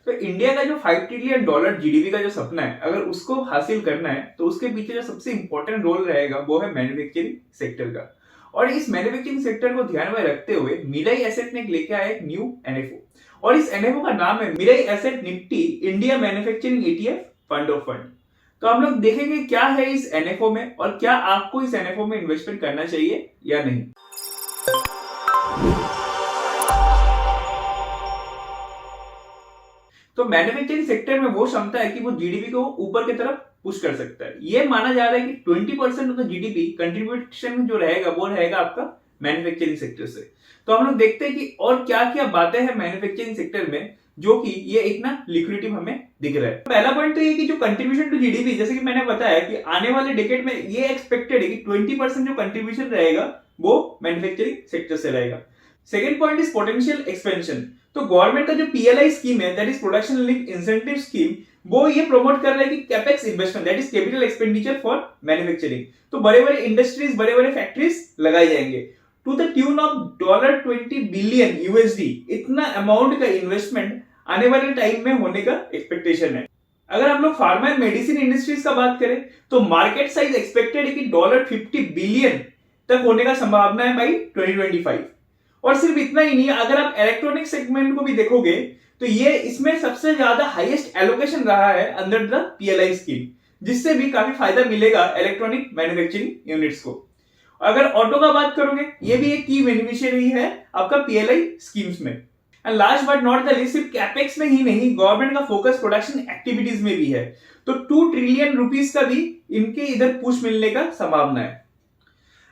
तो इंडिया का जो $5 ट्रिलियन जीडीपी का जो सपना है, अगर उसको हासिल करना है तो उसके पीछे जो सबसे इंपॉर्टेंट रोल रहेगा वो है मैन्युफैक्चरिंग सेक्टर का। और इस मैन्युफैक्चरिंग सेक्टर को ध्यान में रखते हुए मिराई एसेट ने लेके आया एक न्यू एनएफओ, और इस एनएफओ का नाम है Mirae asset Nifty India manufacturing ETF fund of fund. तो हम लोग देखेंगे क्या है इस एनएफओ में और क्या आपको इस एनएफओ में इन्वेस्टमेंट करना चाहिए या नहीं। तो मैन्युफैक्चरिंग सेक्टर में वो क्षमता है कि वो जीडीपी को ऊपर की तरफ पुश कर सकता है। ये माना जा रहा है कि 20% ऑफ द जीडीपी कंट्रीब्यूशन जो रहेगा वो रहेगा आपका मैन्युफैक्चरिंग सेक्टर से। तो हम लोग देखते हैं कि और क्या क्या बातें हैं मैन्युफैक्चरिंग सेक्टर में जो कि ये एक ना लिक्विडिटी हमें दिख रहा है। पहला पॉइंट तो ये कि जो कंट्रीब्यूशन टू जीडीपी, जैसे कि मैंने बताया कि आने वाले डेकेड में ये एक्सपेक्टेड है कि 20% जो कंट्रीब्यूशन रहेगा वो मैन्युफैक्चरिंग सेक्टर से रहेगा। Second point is potential expansion. तो गवर्नमेंट का जो पीएलआई स्कीम है, that is production link incentive scheme, वो ये प्रमोट कर रहा है कि capex investment, that is capital expenditure for manufacturing. तो बड़े बड़े इंडस्ट्रीज, बड़े बड़े फैक्ट्रीज लगाई जाएंगे to the tune of $20 billion USD. इतना अमाउंट का इन्वेस्टमेंट आने वाले टाइम में होने का एक्सपेक्टेशन है। अगर हम लोग फार्मा एंड मेडिसिन इंडस्ट्रीज का बात करें तो मार्केट साइज एक्सपेक्टेड है कि $50 बिलियन तक होने का संभावना है बाई 2025। और सिर्फ इतना ही नहीं, अगर आप इलेक्ट्रॉनिक सेगमेंट को भी देखोगे तो ये इसमें सबसे ज्यादा हाईएस्ट एलोकेशन रहा है अंडर द पीएलआई स्कीम, जिससे भी काफी फायदा मिलेगा इलेक्ट्रॉनिक मैन्युफैक्चरिंग यूनिट्स को। अगर ऑटो का बात करोगे, ये भी एक की बेनिफिशियरी है आपका पीएलआई स्कीम्स में। And last but not the least, सिर्फ कैपेक्स में ही नहीं, गवर्नमेंट का फोकस प्रोडक्शन एक्टिविटीज में भी है। तो 2 ट्रिलियन रुपीस का भी इनके इधर पुश मिलने का संभावना है।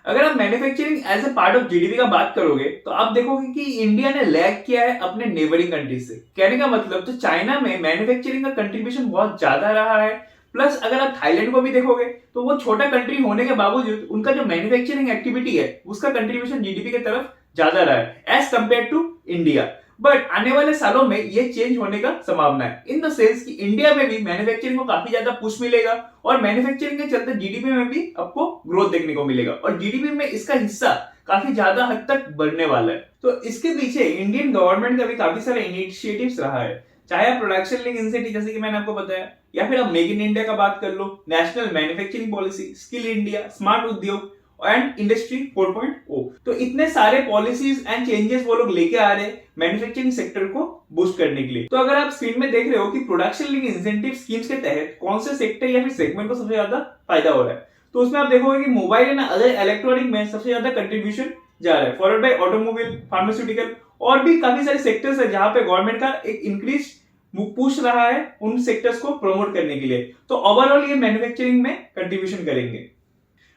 अगर आप manufacturing as a part of GDP का बात करोगे तो आप देखोगे कि इंडिया ने लैग किया है अपने नेबरिंग कंट्रीज से। कहने का मतलब, तो चाइना में मैन्युफैक्चरिंग का कंट्रीब्यूशन बहुत ज्यादा रहा है। प्लस अगर आप थाईलैंड को भी देखोगे तो वो छोटा कंट्री होने के बावजूद उनका जो मैन्युफैक्चरिंग एक्टिविटी है उसका कंट्रीब्यूशन जीडीपी की तरफ ज्यादा रहा है as compare to India. But आने वाले सालों में ये चेंज होने का संभावना है, इन द सेंस कि इंडिया में भी मैन्युफैक्चरिंग को काफी ज्यादा पुश मिलेगा और मैन्युफैक्चरिंग के चलते जीडीपी में भी आपको ग्रोथ देखने को मिलेगा और जीडीपी में इसका हिस्सा काफी ज्यादा हद तक बढ़ने वाला है। तो इसके पीछे इंडियन गवर्नमेंट का भी काफी सारे इनिशिएटिव्स रहा है, चाहे आप प्रोडक्शन लिंक इंसेंटिव जैसे कि मैंने आपको बताया, या फिर आप मेक इन इंडिया का बात कर लो, national manufacturing policy, skill India, smart उद्योग एंड इंडस्ट्री 4.0। तो इतने सारे पॉलिसीज एंड चेंजेस वो लोग लेके आ रहे हैं मैन्युफैक्चरिंग सेक्टर को बूस्ट करने के लिए। तो अगर आप स्क्रीन में देख रहे हो कि प्रोडक्शन लिंक इंसेंटिव स्कीम्स के तहत कौन से सेक्टर या फिर सेगमेंट को सबसे ज्यादा फायदा हो रहा है, तो उसमें आप देखोगे कि मोबाइल एंड अदर इलेक्ट्रॉनिक में सबसे ज्यादा कंट्रीब्यूशन जा रहा है, फॉलोड बाय ऑटोमोबाइल, फार्मास्यूटिकल और भी काफी सारे सेक्टर्स है जहां पे गवर्नमेंट का एक इंक्रीज पुश रहा है उन सेक्टर्स को प्रमोट करने के लिए। तो ओवरऑल ये मैन्युफैक्चरिंग में कंट्रीब्यूशन करेंगे।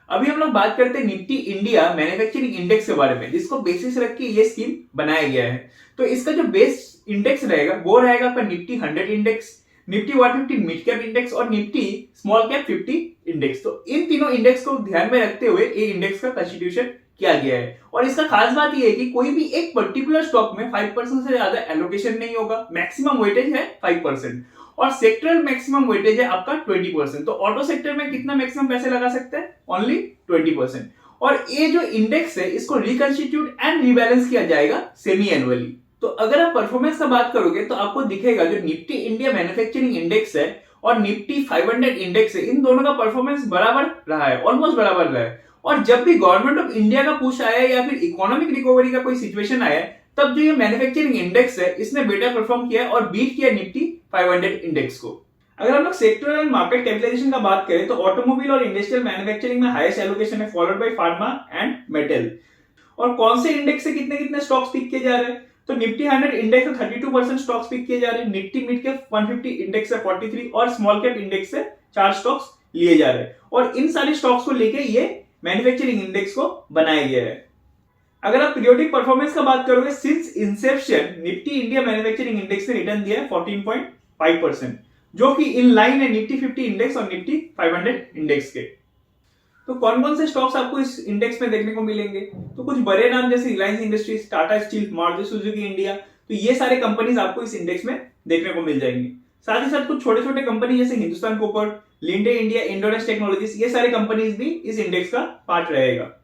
अभी हम लोग बात करते हैं निफ्टी इंडिया मैन्युफैक्चरिंग इंडेक्स के बारे में, जिसको बेसिस रख के ये स्कीम बनाया गया है। तो इसका जो बेस इंडेक्स रहेगा वो रहेगा आपका Nifty 100 index, Nifty 150 mid cap index और निफ्टी स्मॉल कैप 50 इंडेक्स। तो इन तीनों इंडेक्स को ध्यान में रखते हुए ये इंडेक्स का कंस्टिट्यूशन किया गया है। और इसका खास बात ये है कि कोई भी एक पर्टिकुलर स्टॉक में 5% से ज्यादा एलोकेशन नहीं होगा, मैक्सिमम वेटेज है 5% और सेक्टरल मैक्सिमम वेटेज है आपका 20%। तो ऑटो सेक्टर में कितना मैक्सिमम पैसे लगा सकते हैं? ओनली 20%। और ये जो इंडेक्स है इसको रिकंस्टिट्यूट एंड रिबैलेंस किया जाएगा सेमी एनुअली। तो अगर आप परफॉर्मेंस का बात करोगे तो आपको दिखेगा जो निफ्टी इंडिया मैन्युफैक्चरिंग इंडेक्स है और निफ्टी 500 इंडेक्स है, इन दोनों का परफॉर्मेंस बराबर रहा है, ऑलमोस्ट बराबर रहा है। और जब भी गवर्नमेंट ऑफ इंडिया का पुश आया या फिर इकोनॉमिक रिकवरी का कोई सिचुएशन आया, तब जो ये मैन्युफैक्चरिंग इंडेक्स है इसने बेटर परफॉर्म किया और बीट किया निफ्टी 500 इंडेक्स को। अगर हम लोग सेक्टरल एंड मार्केट कैपिटलाइजेशन का बात करें तो ऑटोमोबाइल और इंडस्ट्रियल मैन्युफैक्चरिंग में हाईएस्ट एलोकेशन है, followed by pharma and metal. और कौन से इंडेक्स से कितने कितने स्टॉक्स पिक किए जा रहे हैं, तो निफ्टी 100 इंडेक्स से 32% स्टॉक्स पिक किए जा रहे हैं, निफ्टी मिड कैप 150 इंडेक्स से 43 और स्मॉल कैप इंडेक्स से 4 स्टॉक्स लिए जा रहे हैं। और इन सारे स्टॉक्स को लेके ये मैन्युफैक्चरिंग इंडेक्स को बनाया गया है। अगर आप पीरियोडिक परफॉर्मेंस का बात करोगे, since Inception Nifty India manufacturing index ने रिटर्न दिया है 14.5%, जो कि इन लाइन है निफ्टी 50 इंडेक्स और निफ्टी 500 इंडेक्स के। तो कौन कौन से स्टॉक्स आपको इस इंडेक्स में देखने को मिलेंगे, तो कुछ बड़े नाम जैसे Reliance industries, Tata steel, Maruti Suzuki India, तो ये सारे कंपनीज आपको इस इंडेक्स में देखने को मिल जाएंगी। साथ ही साथ कुछ छोटे छोटे कंपनी जैसे हिंदुस्तान कोपर, लिंडे इंडिया, इंडोनेस टेक्नोलॉजीज, ये सारे कंपनीज भी इस इंडेक्स का पार्ट रहेगा।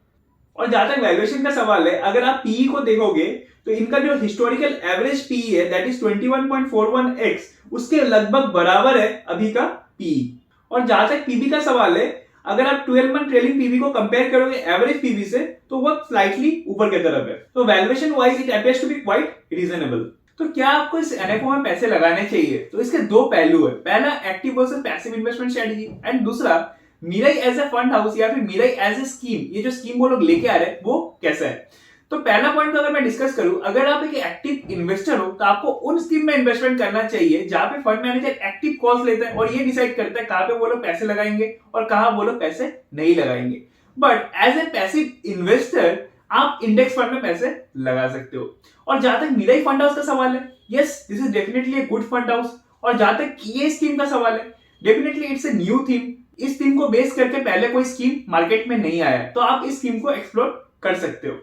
और जहां तक वैल्यूएशन का सवाल है, अगर आप पीई को देखोगे तो इनका जो हिस्टोरिकल एवरेज पीई है दैट इज 21.41x, उसके लगभग बराबर है अभी का पीई। और जहां तक पीबी का सवाल है, अगर आप 12 मंथ ट्रेलिंग पीबी को कंपेयर करोगे एवरेज पीबी से तो वो स्लाइटली ऊपर की तरफ है। तो valuation wise it appears to be quite reasonable. तो क्या आपको इस एनएफओ में पैसे लगाने चाहिए? तो इसके दो पहलू है, पहला active versus passive investment strategy, and दूसरा Mirae as a fund house या फिर मिराई एज ए स्कीम, ये जो स्कीम वो लोग लेके आ रहे हैं वो कैसा है। तो पहला पॉइंट तो अगर मैं डिस्कस करूं, अगर आप एक एक्टिव इन्वेस्टर हो तो आपको उन स्कीम में इन्वेस्टमेंट करना चाहिए जहां पे फंड मैनेजर एक्टिव कॉल्स लेता है और ये डिसाइड करता है कहां पे वो लोग पैसे लगाएंगे और कहां वो लोग पैसे नहीं लगाएंगे। But as a passive investor आप इंडेक्स फंड में पैसे लगा सकते हो। और जहां तक मिराई फंड हाउस का सवाल है, yes this is definitely a good fund house. और जहां तक ये स्कीम का सवाल है, definitely it's a new theme. इस थीम को बेस करके पहले कोई स्कीम मार्केट में नहीं आया है, तो आप इस स्कीम को एक्सप्लोर कर सकते हो।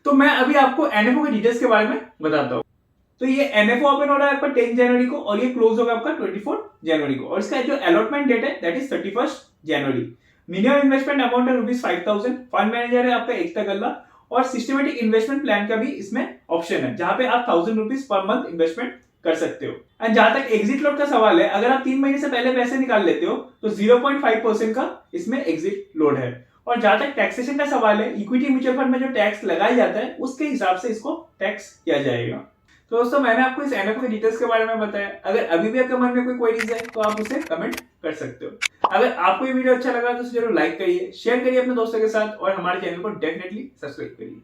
तो मैं अभी आपको एनएफओ के डिटेल्स के बारे में बताता हूं। तो ये एनएफओ ओपन हो रहा है आपका 10 जनवरी को और ये क्लोज होगा आपका 24 जनवरी को। और इसका जो अलॉटमेंट डेट है that is 31 January. Minimum investment amount है ₹5000। फंड मैनेजर है आपका एकता गल्ला और सिस्टमेटिक इन्वेस्टमेंट प्लान का भी इसमें ऑप्शन है जहां पे आप ₹1000 पर मंथ इन्वेस्टमेंट कर सकते हो। एंड जहां तक एग्जिट लोड का सवाल है, अगर आप 3 महीने से पहले पैसे निकाल लेते हो तो 0.5% का इसमें एग्जिट लोड है। और जहां तक टैक्सेशन का सवाल है, इक्विटी म्यूचुअल फंड में जो टैक्स लगाया जाता है उसके हिसाब से इसको टैक्स किया जाएगा। तो दोस्तों मैंने आपको इस एनएफओ के डिटेल्स के बारे में बताया। अगर अभी भी आपके मन में कोई क्वेरीज है तो आप उसे कमेंट कर सकते हो। अगर आपको ये वीडियो अच्छा लगा तो जरूर लाइक करिए, शेयर करिए अपने दोस्तों के साथ और हमारे चैनल को डेफिनेटली सब्सक्राइब करिए।